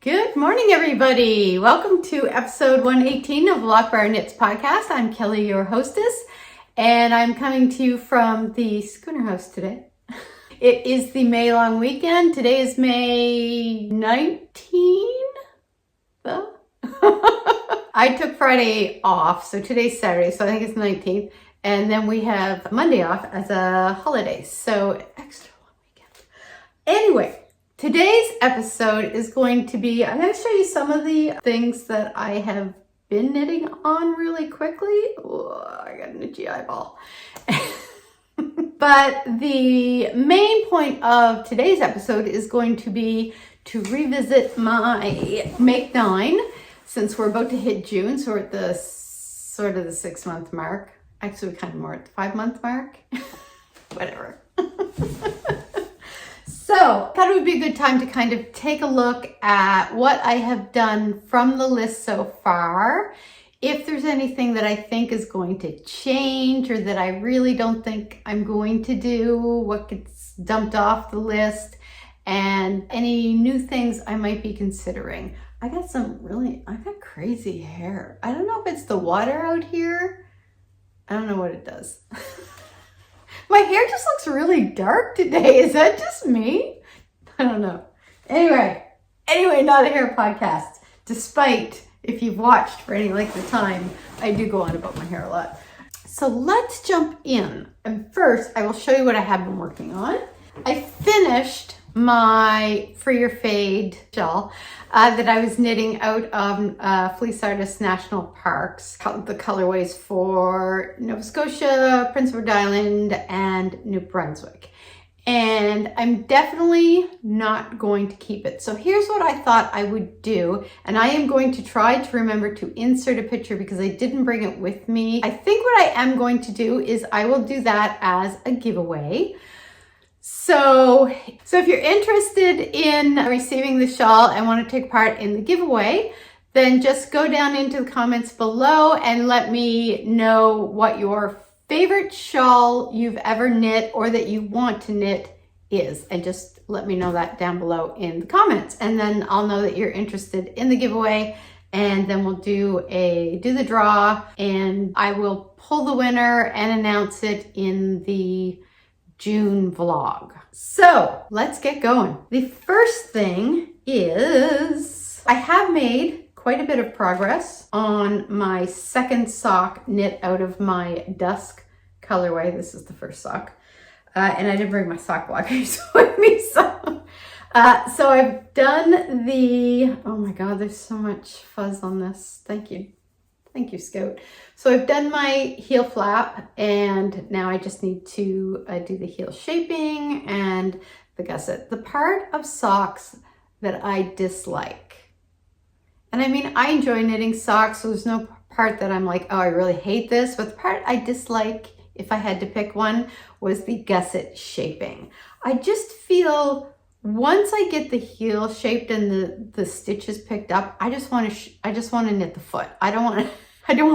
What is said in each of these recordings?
Good morning, everybody. Welcome to episode 118 of Loch Briar Knits podcast. I'm Kelly, your hostess, and I'm coming to you from the Schooner House today. It is the May long weekend. Today is May 19. I took Friday off, so today's Saturday, so I think it's 19th. And then we have Monday off as a holiday, so extra long weekend. Anyway, today's episode is going to be, I'm going to show you some of the things that I have been knitting on really quickly. Oh, I got an itchy eyeball. But the main point of today's episode is going to be to revisit my Make 9, since we're about to hit June, so we're at the sort of the 6-month mark. Actually, kind of more at the 5-month mark. Whatever. So, I thought it would be a good time to kind of take a look at what I have done from the list so far. If there's anything that I think is going to change or that I really don't think I'm going to do, what gets dumped off the list, and any new things I might be considering. I got crazy hair. I don't know if it's the water out here. I don't know what it does. My hair just looks really dark today. Is that just me? I don't know. Anyway, not a hair podcast. Despite, if you've watched for any length of time, I do go on about my hair a lot. So let's jump in. And first, I will show you what I have been working on. I finished my Free or Fade shawl that I was knitting out of Fleece Artists National Parks. The colorways for Nova Scotia, Prince Edward Island, and New Brunswick. And I'm definitely not going to keep it. So here's what I thought I would do. And I am going to try to remember to insert a picture because I didn't bring it with me. I think what I am going to do is I will do that as a giveaway. So if you're interested in receiving the shawl and want to take part in the giveaway, then just go down into the comments below and let me know what your favorite shawl you've ever knit or that you want to knit is. And just let me know that down below in the comments. And then I'll know that you're interested in the giveaway. And then we'll do the draw, and I will pull the winner and announce it in the June vlog. So let's get going. The first thing is I have made quite a bit of progress on my second sock knit out of my Dusk colorway. This is the first sock. And I didn't bring my sock blockers with me. So I've done oh my God, there's so much fuzz on this. Thank you. Thank you, Scout. So I've done my heel flap, and now I just need to do the heel shaping and the gusset. The part of socks that I dislike, and I mean, I enjoy knitting socks, so there's no part that I'm like, oh, I really hate this, but the part I dislike, if I had to pick one, was the gusset shaping. I just feel once I get the heel shaped and the stitches picked up, I just want to knit the foot. I don't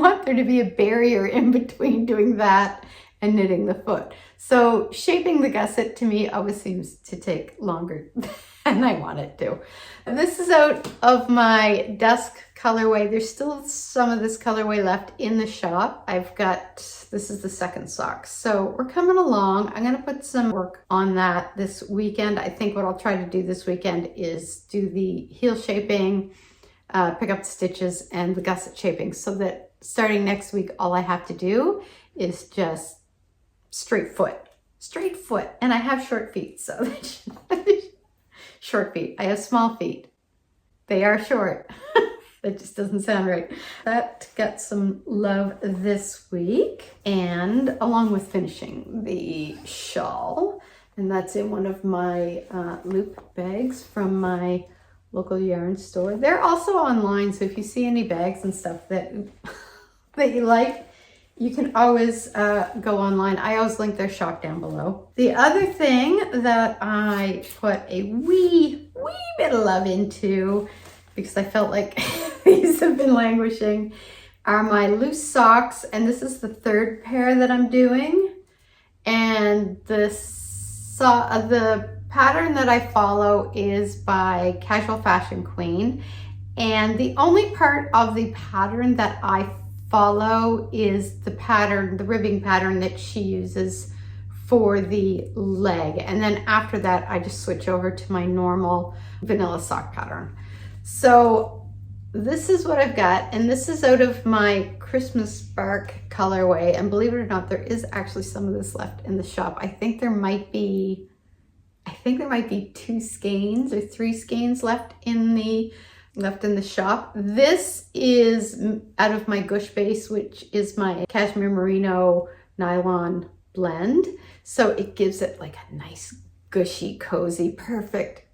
want there to be a barrier in between doing that and knitting the foot. So shaping the gusset to me always seems to take longer than I want it to. And this is out of my Dusk colorway. There's still some of this colorway left in the shop. This is the second sock. So we're coming along. I'm going to put some work on that this weekend. I think what I'll try to do this weekend is do the heel shaping, pick up the stitches, and the gusset shaping, so that starting next week, all I have to do is just straight foot. And I have short feet, so short feet. I have small feet. They are short. That just doesn't sound right. That got some love this week, and along with finishing the shawl, and that's in one of my loop bags from my local yarn store. They're also online, so if you see any bags and stuff that you like, you can always go online. I always link their shop down below. The other thing that I put a wee bit of love into, because I felt like these have been languishing, are my loose socks, and this is the third pair that I'm doing. And the pattern that I follow is by Casual Fashion Queen, and the only part of the pattern that I follow is the pattern, the ribbing pattern that she uses for the leg, and then after that I just switch over to my normal vanilla sock pattern. So this is what I've got, and this is out of my Christmas Bark colorway, and believe it or not, there is actually some of this left in the shop. I think there might be 2 skeins or 3 skeins left in the shop. This is out of my Gush base, which is my cashmere merino nylon blend. So it gives it like a nice gushy, cozy, perfect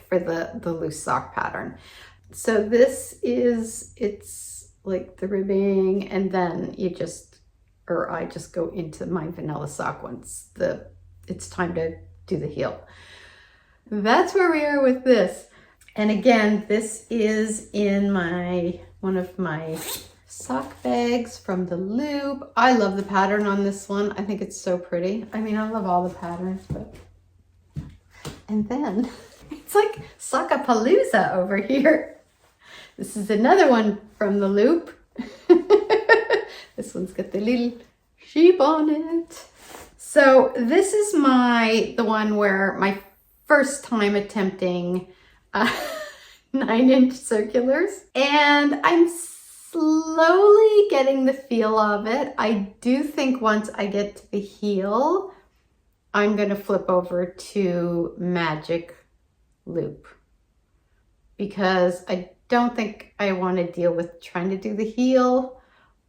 for the loose sock pattern. So this is, it's like the ribbing, and then I just go into my vanilla sock once it's time to do the heel. That's where we are with this. And again, this is in one of my sock bags from the Loop. I love the pattern on this one. I think it's so pretty. I mean, I love all the patterns, but... And then it's like Sockapalooza over here. This is another one from the Loop. This one's got the little sheep on it. So this is the one where my first time attempting 9-inch circulars, and I'm slowly getting the feel of it. I do think once I get to the heel, I'm going to flip over to Magic Loop, because I don't think I want to deal with trying to do the heel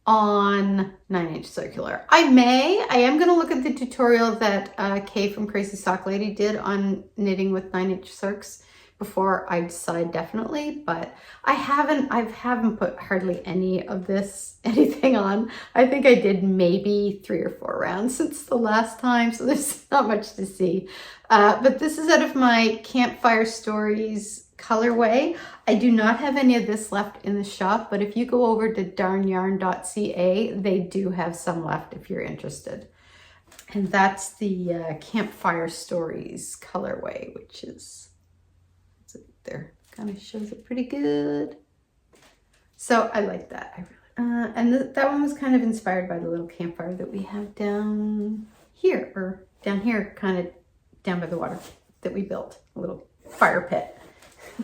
on 9-inch circular. I am going to look at the tutorial that Kay from Crazy Sock Lady did on knitting with 9-inch circs before I decide definitely, but I haven't put hardly anything on. I think I did maybe 3 or 4 rounds since the last time, so there's not much to see. But this is out of my Campfire Stories colorway. I do not have any of this left in the shop, but if you go over to darnyarn.ca, they do have some left if you're interested. And that's the Campfire Stories colorway, which is there. Kind of shows it pretty good. So I like that. And that one was kind of inspired by the little campfire that we have down here, kind of down by the water that we built, a little fire pit.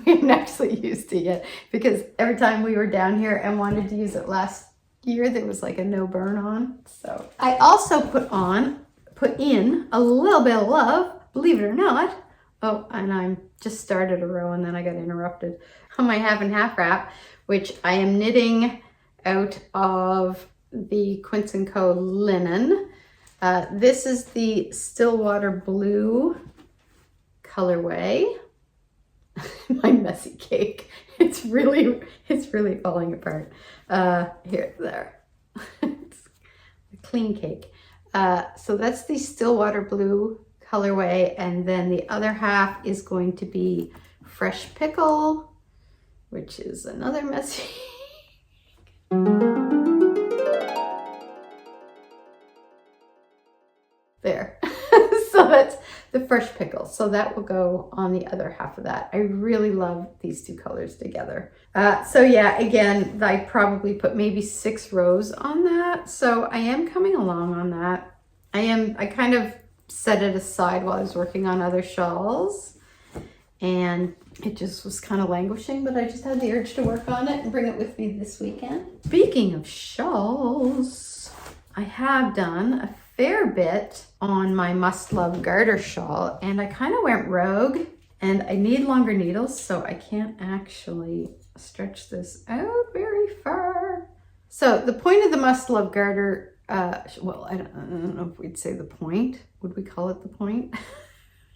We haven't actually used it yet, because every time we were down here and wanted to use it last year, there was like a no burn on. So I also put in a little bit of love, believe it or not. Oh, and I just started a row and then I got interrupted on my half and half wrap, which I am knitting out of the Quince & Co. linen. This is the Stillwater Blue colorway. My messy cake. It's really falling apart. There. It's a clean cake. So that's the Stillwater Blue colorway, and then the other half is going to be Fresh Pickle, which is another messy. There. So that's the Fresh Pickle. So that will go on the other half of that. I really love these 2 colors together. So yeah, again, I probably put maybe 6 rows on that. So I am coming along on that. I kind of set it aside while I was working on other shawls, and it just was kind of languishing, but I just had the urge to work on it and bring it with me this weekend. Speaking of shawls, I have done a fair bit on my Must Love Garter shawl, and I kind of went rogue, and I need longer needles, so I can't actually stretch this out very far. So the point of the Must Love Garter, well, I don't know if we'd say the point. Would we call it the point?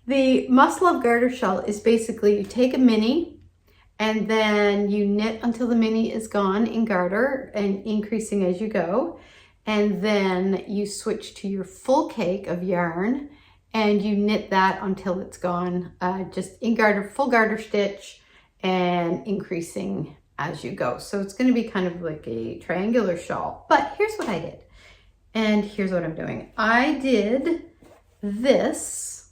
The Must Love Garter shawl is basically you take a mini and then you knit until the mini is gone in garter and increasing as you go. And then you switch to your full cake of yarn and you knit that until it's gone, just in garter, full garter stitch, and increasing as you go. So it's going to be kind of like a triangular shawl. But here's what I did. And here's what I'm doing. I did this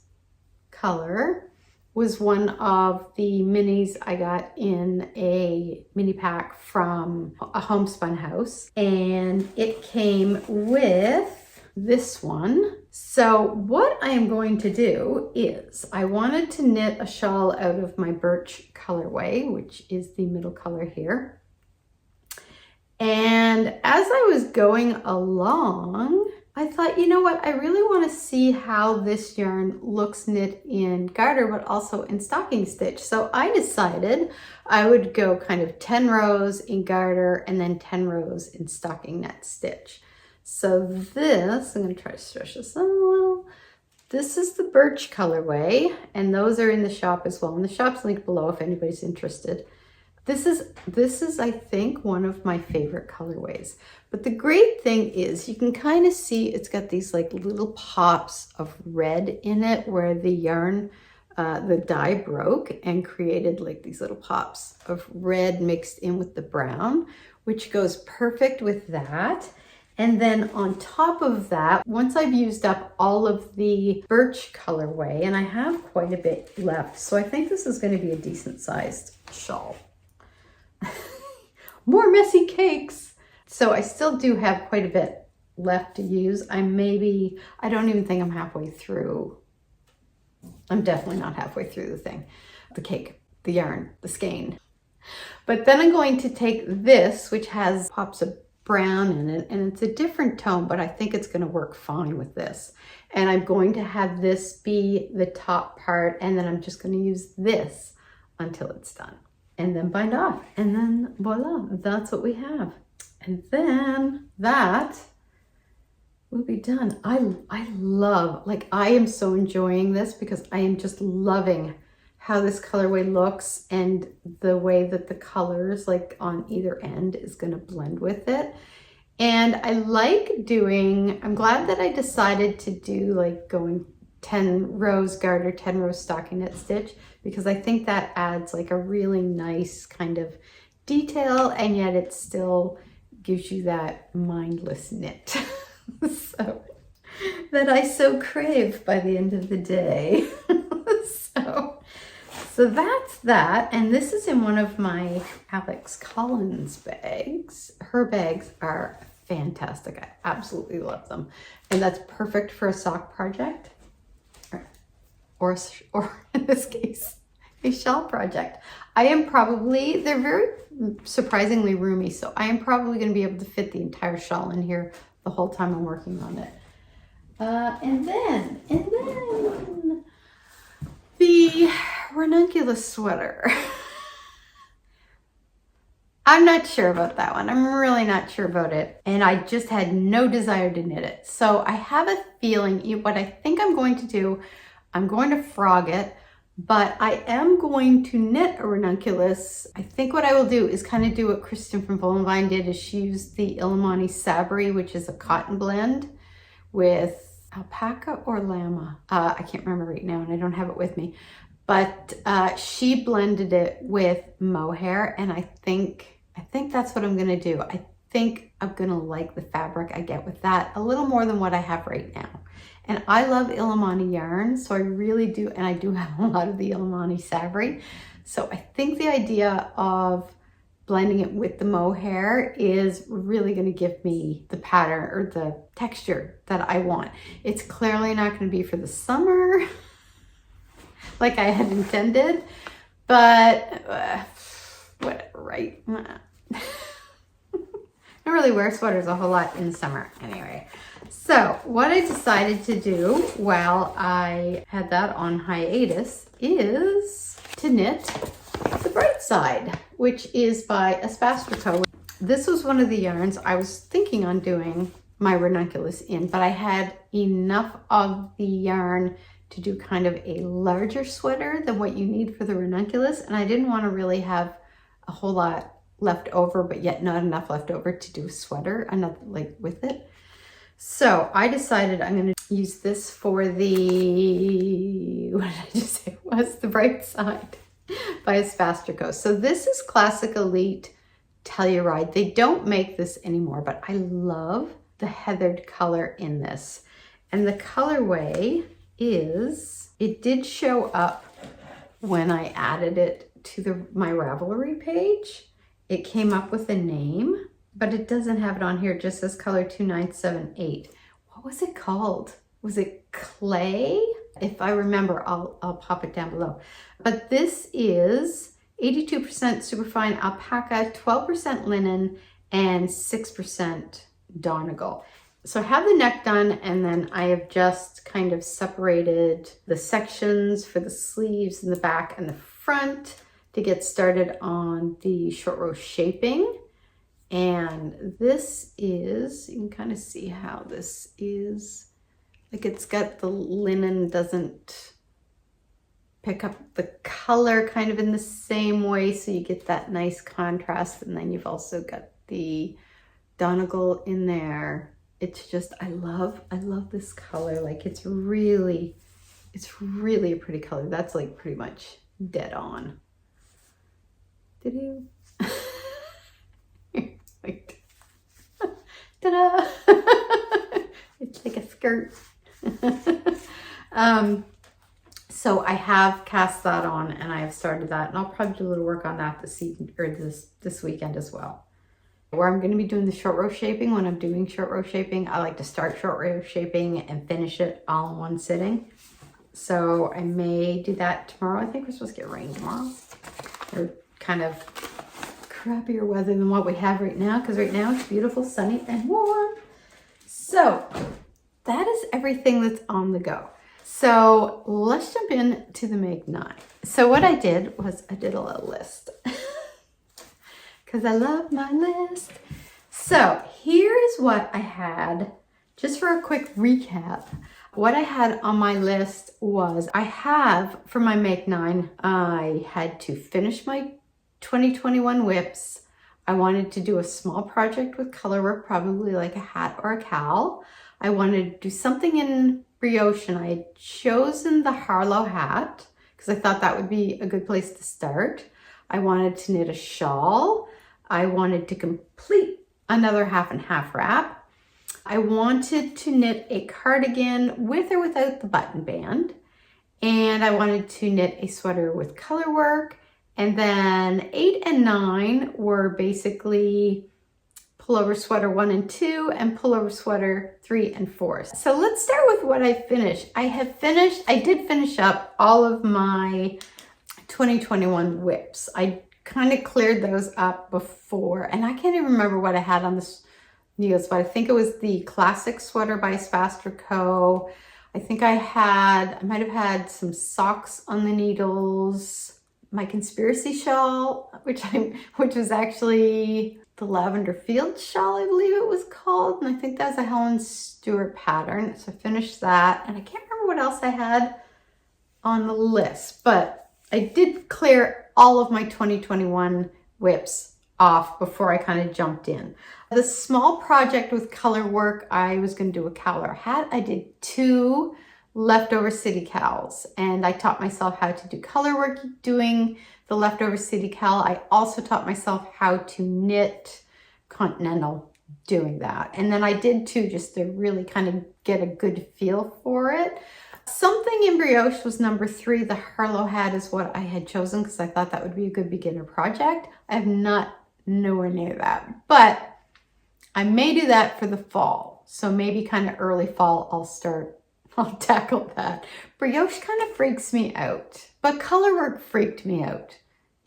color was one of the minis I got in a mini pack from a Homespun house, and it came with this one. So what I am going to do is I wanted to knit a shawl out of my Birch colorway, which is the middle color here. And as I was going along, I thought, you know what, I really want to see how this yarn looks knit in garter, but also in stocking stitch. So I decided I would go kind of 10 rows in garter and then 10 rows in stocking net stitch. So this, I'm going to try to stretch this out a little. This is the Birch colorway, and those are in the shop as well. And the shop's linked below if anybody's interested. This is, I think, one of my favorite colorways. But the great thing is you can kind of see it's got these like little pops of red in it where the yarn, the dye broke and created like these little pops of red mixed in with the brown, which goes perfect with that. And then on top of that, once I've used up all of the Birch colorway, and I have quite a bit left, so I think this is going to be a decent sized shawl. More messy cakes. So I still do have quite a bit left to use. I don't even think I'm halfway through. I'm definitely not halfway through the thing, the cake, the yarn, the skein. But then I'm going to take this, which has pops of brown in it, and it's a different tone, but I think it's going to work fine with this. And I'm going to have this be the top part, and then I'm just going to use this until it's done. And then bind off, and then voila, that's what we have. And then that will be done. I love, like, I am so enjoying this because I am just loving how this colorway looks and the way that the colors like on either end is going to blend with it. And I like doing, I'm glad that I decided to do like going 10 rows garter, 10 rows stocking knit stitch, because I think that adds like a really nice kind of detail, and yet it still gives you that mindless knit so that I so crave by the end of the day. So that's that, and this is in one of my Alex Collins bags. Her bags are fantastic. I absolutely love them, and that's perfect for a sock project. Or in this case, a shawl project. They're very surprisingly roomy, so I am probably going to be able to fit the entire shawl in here the whole time I'm working on it. And then the Ranunculus sweater. I'm not sure about that one. I'm really not sure about it. And I just had no desire to knit it. So I have a feeling what I think I'm going to do, I'm going to frog it, but I am going to knit a Ranunculus. I think what I will do is kind of do what Kristen from Volenvine did, is she used the Illimani Sabri, which is a cotton blend with alpaca or llama. I can't remember right now and I don't have it with me, but she blended it with mohair, and I think that's what I'm gonna do. I think I'm gonna like the fabric I get with that a little more than what I have right now. And I love Illimani yarn, so I really do, and I do have a lot of the Illimani Sabri. So I think the idea of blending it with the mohair is really going to give me the pattern or the texture that I want. It's clearly not going to be for the summer like I had intended, but whatever, right? I don't really wear sweaters a whole lot in the summer anyway. So what I decided to do while I had that on hiatus is to knit the Bright Side, which is by Espace Tricot. This was one of the yarns I was thinking on doing my Ranunculus in, but I had enough of the yarn to do kind of a larger sweater than what you need for the Ranunculus, and I didn't want to really have a whole lot left over, but yet not enough left over to do a sweater, another like with it. So I decided I'm going to use this for the, what did I just say it was? The Bright Side by Espace Tricot. So this is classic Elite Telluride. They don't make this anymore, but I love the heathered color in this. And the colorway is, it did show up when I added it to my Ravelry page, it came up with a name, but it doesn't have it on here. It just says color 2978. What was it called? Was it clay? If I remember, I'll pop it down below. But this is 82% superfine alpaca, 12% linen, and 6% Donegal. So I have the neck done, and then I have just kind of separated the sections for the sleeves and the back and the front to get started on the short row shaping. And this is, you can kind of see how this is, like it's got the linen doesn't pick up the color kind of in the same way, so you get that nice contrast. And then you've also got the Donegal in there. It's just, I love this color. Like it's really a pretty color. That's like pretty much dead on. Did you? Wait. Ta-da! It's like a skirt. So I have cast that on and I have started that, and I'll probably do a little work on that this evening or this weekend as well. Where I'm going to be doing the short row shaping, when I'm doing short row shaping, I like to start short row shaping and finish it all in one sitting. So I may do that tomorrow. I think we're supposed to get rain tomorrow. Or kind of crappier weather than what we have right now, because right now it's beautiful, sunny, and warm. So that is everything that's on the go. So let's jump into the Make 9. So what I did was I did a little list. Because I love my list. So here is what I had, just for a quick recap. What I had on my list was, I have, for my Make 9, I had to finish my 2021 whips. I wanted to do a small project with color work, probably like a hat or a cowl. I wanted to do something in brioche, and I had chosen the Herlihy hat because I thought that would be a good place to start. I wanted to knit a shawl. I wanted to complete another half and half wrap. I wanted to knit a cardigan with or without the button band. And I wanted to knit a sweater with color work. And then 8 and 9 were basically pullover sweater 1 and 2 and pullover sweater 3 and 4. So let's start with what I finished. I did finish up all of my 2021 whips. I kind of cleared those up before, and I can't even remember what I had on this needles, but I think it was the classic sweater by Espace Tricot. I think I might have had some socks on the needles, my conspiracy shawl, which was actually the Lavender Field shawl, I believe it was called, and I think that was a Helen Stewart pattern. So I finished that, and I can't remember what else I had on the list, but I did clear all of my 2021 whips off before I kind of jumped in. The small project with color work, I was going to do a cowl or hat. I did 2 leftover city cowls, and I taught myself how to do color work doing the leftover city cowl. I also taught myself how to knit continental doing that. And then I did 2 just to really kind of get a good feel for it. Something in brioche was number 3. The Herlihy hat is what I had chosen because I thought that would be a good beginner project. I have not nowhere near that, but I may do that for the fall. So maybe kind of early fall, I'll tackle that. Brioche kind of freaks me out, but color work freaked me out.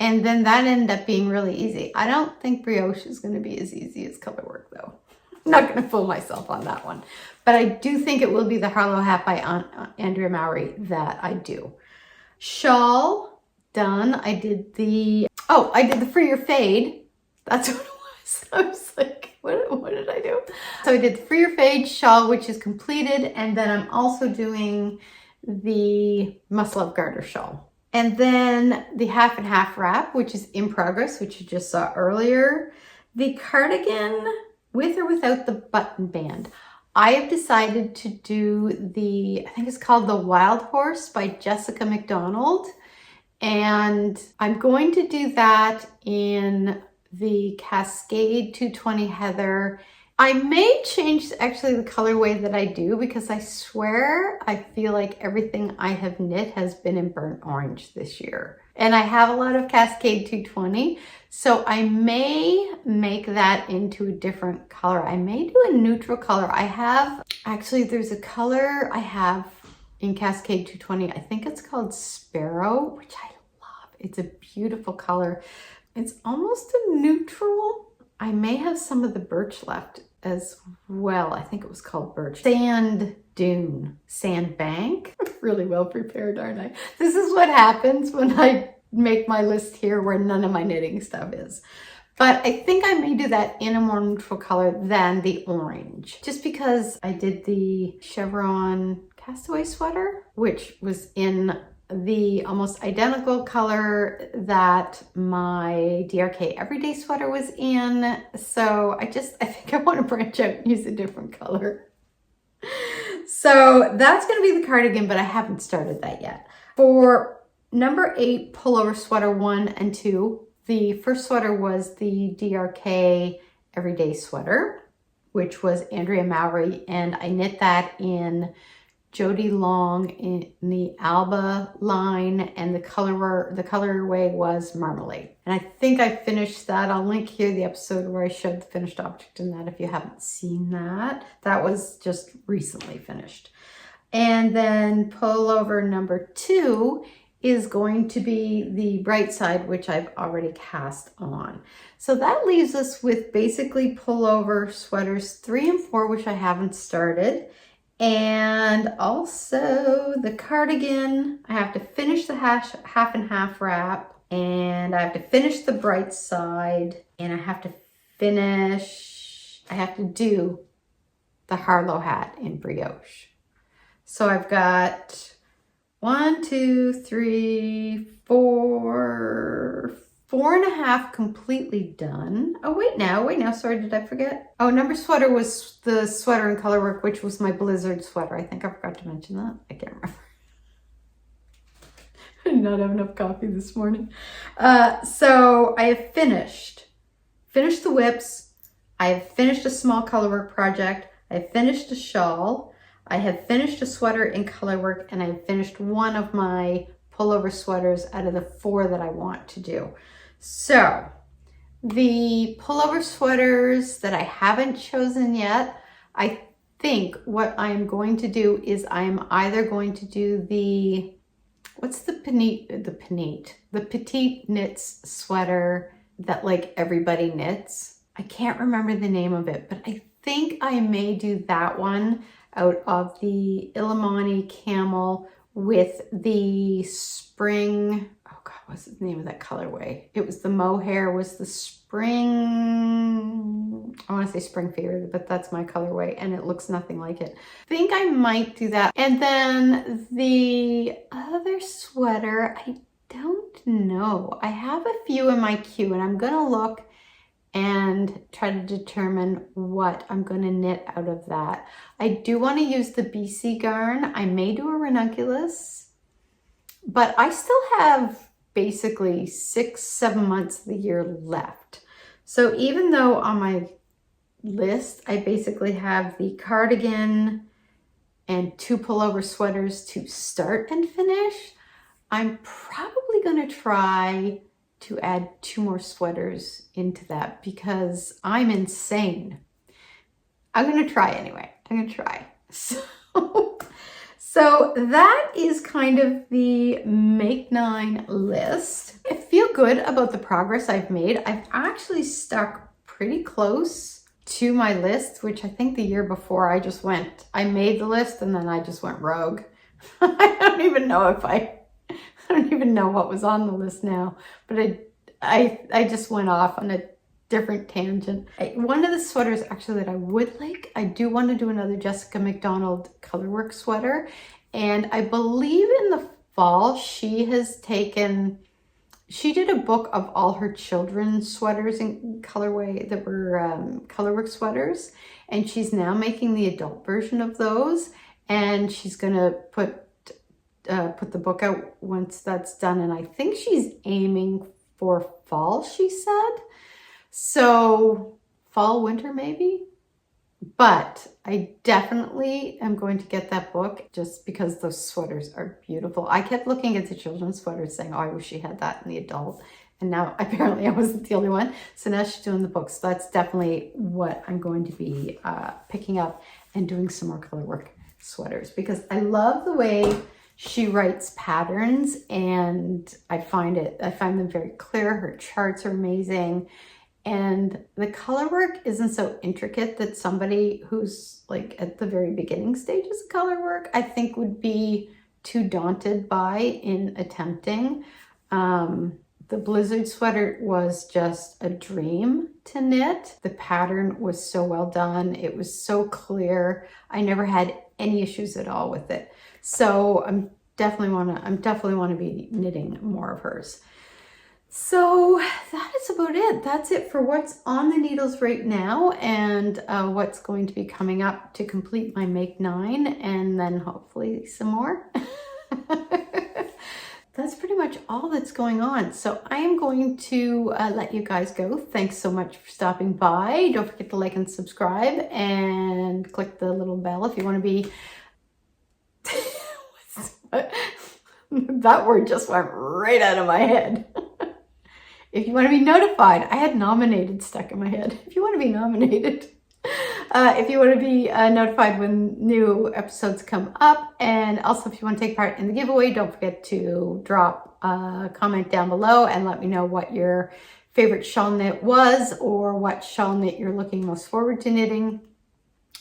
And then that ended up being really easy. I don't think brioche is going to be as easy as color work though. I'm not going to fool myself on that one. But I do think it will be the Herlihy hat by Andrea Mowry that I do. Shawl, done. I did the Free or Fade. That's what it was. I was like, what did I do? So I did the Free or Fade shawl, which is completed. And then I'm also doing the Love Garter shawl. And then the half and half wrap, which is in progress, which you just saw earlier. The cardigan with or without the button band. I have decided to do I think it's called The Wild Horse by Jessica McDonald. And I'm going to do that in the Cascade 220 Heather I may change actually the colorway that I do, because I swear I feel like everything I have knit has been in burnt orange this year. And I have a lot of Cascade 220, so I may make that into a different color. I may do a neutral color. I have, actually there's a color I have in Cascade 220. I think it's called Sparrow, which I love. It's a beautiful color. It's almost a neutral. I may have some of the Birch left as well. I think it was called Birch. Sand Dune, Sand Bank. Really well prepared, aren't I? This is what happens when I make my list here where none of my knitting stuff is. But I think I may do that in a more neutral color than the orange, just because I did the chevron castaway sweater, which was in the almost identical color that my DRK everyday sweater was in. So I think I want to branch out and use a different color. So that's going to be the cardigan, but I haven't started that yet. For number 8 pullover sweater 1 and 2, the first sweater was the DRK everyday sweater, which was Andrea Mowry, and I knit that in Jody Long in the Alba line, and the colorway was Marmalade. And I think I finished that. I'll link here the episode where I showed the finished object in that if you haven't seen that. That was just recently finished. And then pullover number 2 is going to be the Bright Side, which I've already cast on. So that leaves us with basically pullover sweaters 3 and 4, which I haven't started. And also the cardigan, I have to finish the half and half wrap, and I have to finish the Bright Side, and I have to do the Harlow hat in brioche. So I've got 1, 2, 3, 4 and a half completely done. Oh, wait now, sorry, did I forget? Oh, number sweater was the sweater in colorwork, which was my blizzard sweater. I think I forgot to mention that. I can't remember. I did not have enough coffee this morning. So I have finished the whips. I have finished a small colorwork project. I have finished a shawl. I have finished a sweater in colorwork, and I have finished one of my pullover sweaters out of the 4 that I want to do. So the pullover sweaters that I haven't chosen yet, I think what I'm going to do is I'm either going to do the, what's the petite knits sweater that like everybody knits. I can't remember the name of it, but I think I may do that one out of the Illimani camel with the spring, oh God, what's the name of that colorway? It was the mohair, was the spring, I want to say spring fever, but that's my colorway and it looks nothing like it. I think I might do that. And then the other sweater, I don't know. I have a few in my queue, and I'm gonna look and try to determine what I'm going to knit out of that. I do want to use the BC garn. I may do a ranunculus, but I still have basically 6-7 months of the year left. So even though on my list, I basically have the cardigan and 2 pullover sweaters to start and finish, I'm probably going to try to add 2 more sweaters into that because I'm insane. I'm going to try anyway. I'm going to try. So that is kind of the Make 9 list. I feel good about the progress I've made. I've actually stuck pretty close to my list, which I think the year before I made the list and then I just went rogue. I don't even know what was on the list now, but I just went off on a different tangent. One of the sweaters actually that I would like, I do want to do another Jessica McDonald colorwork sweater, and I believe in the fall she did a book of all her children's sweaters in colorway that were colorwork sweaters, and she's now making the adult version of those, and she's gonna put the book out once that's done, and I think she's aiming for fall, she said. So fall, winter maybe? But I definitely am going to get that book just because those sweaters are beautiful. I kept looking at the children's sweaters saying, oh, I wish she had that in the adult. And now apparently I wasn't the only one. So now she's doing the books. So that's definitely what I'm going to be picking up and doing some more color work sweaters, because I love the way she writes patterns, and I find them very clear. Her charts are amazing. And the color work isn't so intricate that somebody who's like at the very beginning stages of color work, I think would be too daunted by in attempting. The Blizzard sweater was just a dream to knit. The pattern was so well done. It was so clear. I never had any issues at all with it. So I'm definitely want to be knitting more of hers. So that is about it. That's it for what's on the needles right now, and what's going to be coming up to complete my Make 9, and then hopefully some more. That's pretty much all that's going on. So I am going to let you guys go. Thanks so much for stopping by. Don't forget to like and subscribe, and click the little bell if you want to be... That word just went right out of my head. If you want to be notified, I had nominated stuck in my head. If you want to be nominated. If you want to be notified when new episodes come up, and also if you want to take part in the giveaway, don't forget to drop a comment down below and let me know what your favorite shawl knit was, or what shawl knit you're looking most forward to knitting.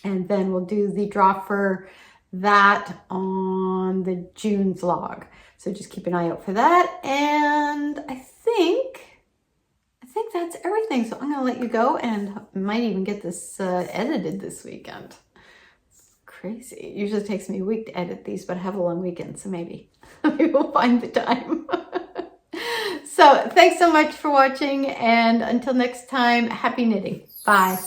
And then we'll do the draw for that on the June vlog. So just keep an eye out for that. And I think that's everything. So I'm going to let you go, and might even get this edited this weekend. It's crazy. It usually takes me a week to edit these, but I have a long weekend, so maybe we'll find the time. So thanks so much for watching, and until next time, happy knitting. Bye.